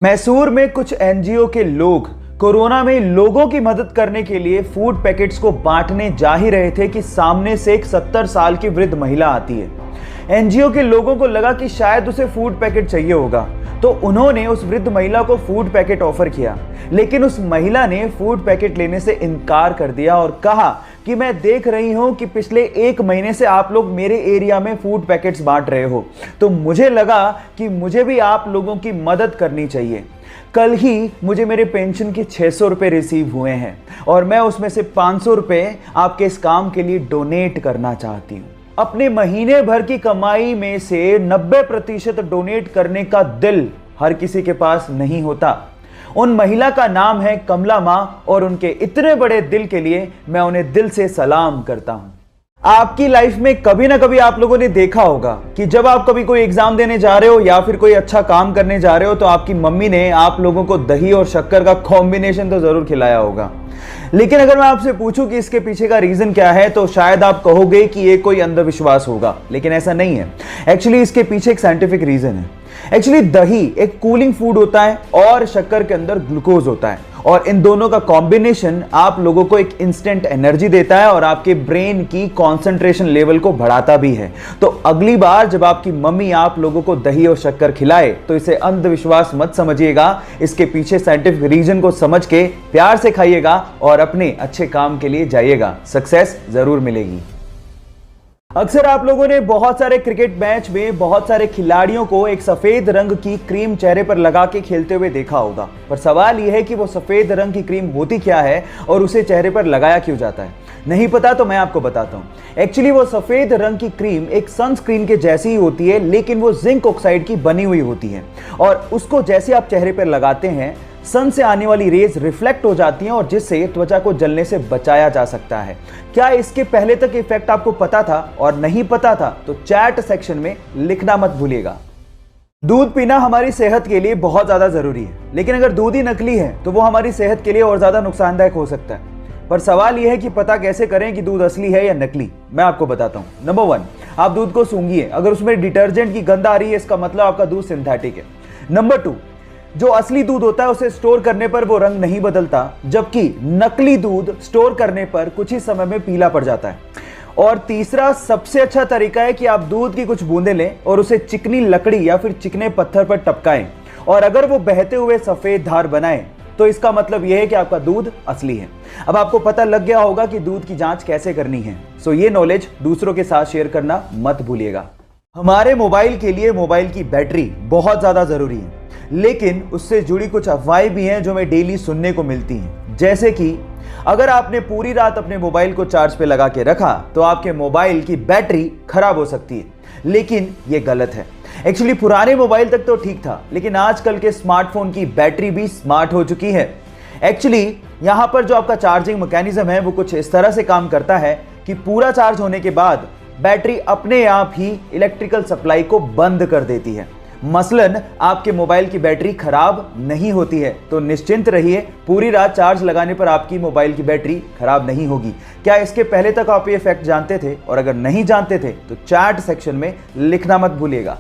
मैसूर में कुछ एनजीओ के लोग कोरोना में लोगों की मदद करने के लिए फूड पैकेट्स को बांटने जा ही रहे थे कि सामने से एक 70 साल की वृद्ध महिला आती है। एनजीओ के लोगों को लगा कि शायद उसे फूड पैकेट चाहिए होगा, तो उन्होंने उस वृद्ध महिला को फूड पैकेट ऑफर किया, लेकिन उस महिला ने फूड पैकेट लेने से इनकार कर दिया और कहा कि मैं देख रही हूं कि पिछले 1 महीने से आप लोग मेरे एरिया में फूड पैकेट्स बांट रहे हो, तो मुझे लगा कि मुझे भी आप लोगों की मदद करनी चाहिए। कल ही मुझे मेरे पेंशन के 600 रुपए रिसीव हुए हैं और मैं उसमें से 500 रुपए आपके इस काम के लिए डोनेट करना चाहती हूँ। अपने महीने भर की कमाई में से 90% डोनेट करने का दिल हर किसी के पास नहीं होता। उन महिला का नाम है कमला मां और उनके इतने बड़े दिल के लिए मैं उन्हें दिल से सलाम करता हूं। आपकी लाइफ में कभी ना कभी आप लोगों ने देखा होगा कि जब आप कभी कोई एग्जाम देने जा रहे हो या फिर कोई अच्छा काम करने जा रहे हो तो आपकी मम्मी ने आप लोगों को दही और शक्कर का कॉम्बिनेशन तो जरूर खिलाया होगा। लेकिन अगर मैं आपसे पूछूं कि इसके पीछे का रीजन क्या है तो शायद आप कहोगे कि ये कोई अंधविश्वास होगा, लेकिन ऐसा नहीं है। एक्चुअली इसके पीछे एक साइंटिफिक रीजन है। एक्चुअली दही एक कूलिंग फूड होता है और शक्कर के अंदर ग्लूकोज होता है और इन दोनों का कॉम्बिनेशन आप लोगों को एक इंस्टेंट एनर्जी देता है और आपके ब्रेन की कंसंट्रेशन लेवल को बढ़ाता भी है। तो अगली बार जब आपकी मम्मी आप लोगों को दही और शक्कर खिलाए तो इसे अंधविश्वास मत समझिएगा, इसके पीछे साइंटिफिक रीजन को समझ के प्यार से खाइएगा और अपने अच्छे काम के लिए जाइएगा, सक्सेस जरूर मिलेगी। अक्सर आप लोगों ने बहुत सारे क्रिकेट मैच में बहुत सारे खिलाड़ियों को एक सफेद रंग की क्रीम चेहरे पर लगा के खेलते हुए देखा होगा, पर सवाल यह है कि वो सफेद रंग की क्रीम होती क्या है और उसे चेहरे पर लगाया क्यों जाता है। नहीं पता तो मैं आपको बताता हूं। एक्चुअली वो सफेद रंग की क्रीम एक सनस्क्रीन के जैसी ही होती है, लेकिन वो जिंक ऑक्साइड की बनी हुई होती है और उसको जैसे आप चेहरे पर लगाते हैं सन से आने वाली रेज रिफ्लेक्ट हो जाती हैं और जिससे त्वचा को जलने से बचाया जा सकता है। क्या इसके पहले तक इफेक्ट आपको पता था और नहीं पता था तो चैट सेक्शन में लिखना मत भूलिएगा। दूध पीना हमारी सेहत के लिए बहुत ज्यादा जरूरी है, लेकिन अगर दूध ही नकली है तो वो हमारी सेहत के लिए और ज्यादा नुकसानदायक हो सकता है। पर सवाल यह है कि पता कैसे करें कि दूध असली है या नकली। मैं आपको बताता हूं। नंबर 1, आप दूध को सूंघिए, अगर उसमें डिटर्जेंट की गंध आ रही है इसका मतलब आपका दूध सिंथेटिक है। नंबर 2, जो असली दूध होता है उसे स्टोर करने पर वो रंग नहीं बदलता, जबकि नकली दूध स्टोर करने पर कुछ ही समय में पीला पड़ जाता है। और तीसरा सबसे अच्छा तरीका है कि आप दूध की कुछ बूंदें लें और उसे चिकनी लकड़ी या फिर चिकने पत्थर पर टपकाएं और अगर वो बहते हुए सफेद धार बनाएं तो इसका मतलब यह है कि आपका दूध असली है। अब आपको पता लग गया होगा कि दूध की जांच कैसे करनी है। सो ये नॉलेज दूसरों के साथ शेयर करना मत भूलिएगा। हमारे मोबाइल के लिए मोबाइल की बैटरी बहुत ज्यादा जरूरी है, लेकिन उससे जुड़ी कुछ अफवाहें भी हैं जो हमें डेली सुनने को मिलती हैं। जैसे कि अगर आपने पूरी रात अपने मोबाइल को चार्ज पे लगा के रखा तो आपके मोबाइल की बैटरी खराब हो सकती है, लेकिन यह गलत है। एक्चुअली पुराने मोबाइल तक तो ठीक था, लेकिन आजकल के स्मार्टफोन की बैटरी भी स्मार्ट हो चुकी है। एक्चुअली यहां पर जो आपका चार्जिंग मैकेनिज्म है वो कुछ इस तरह से काम करता है कि पूरा चार्ज होने के बाद बैटरी अपने आप ही इलेक्ट्रिकल सप्लाई को बंद कर देती है। मसलन आपके मोबाइल की बैटरी खराब नहीं होती है, तो निश्चिंत रहिए, पूरी रात चार्ज लगाने पर आपकी मोबाइल की बैटरी खराब नहीं होगी। क्या इसके पहले तक आप ये फैक्ट जानते थे? और अगर नहीं जानते थे तो चैट सेक्शन में लिखना मत भूलिएगा।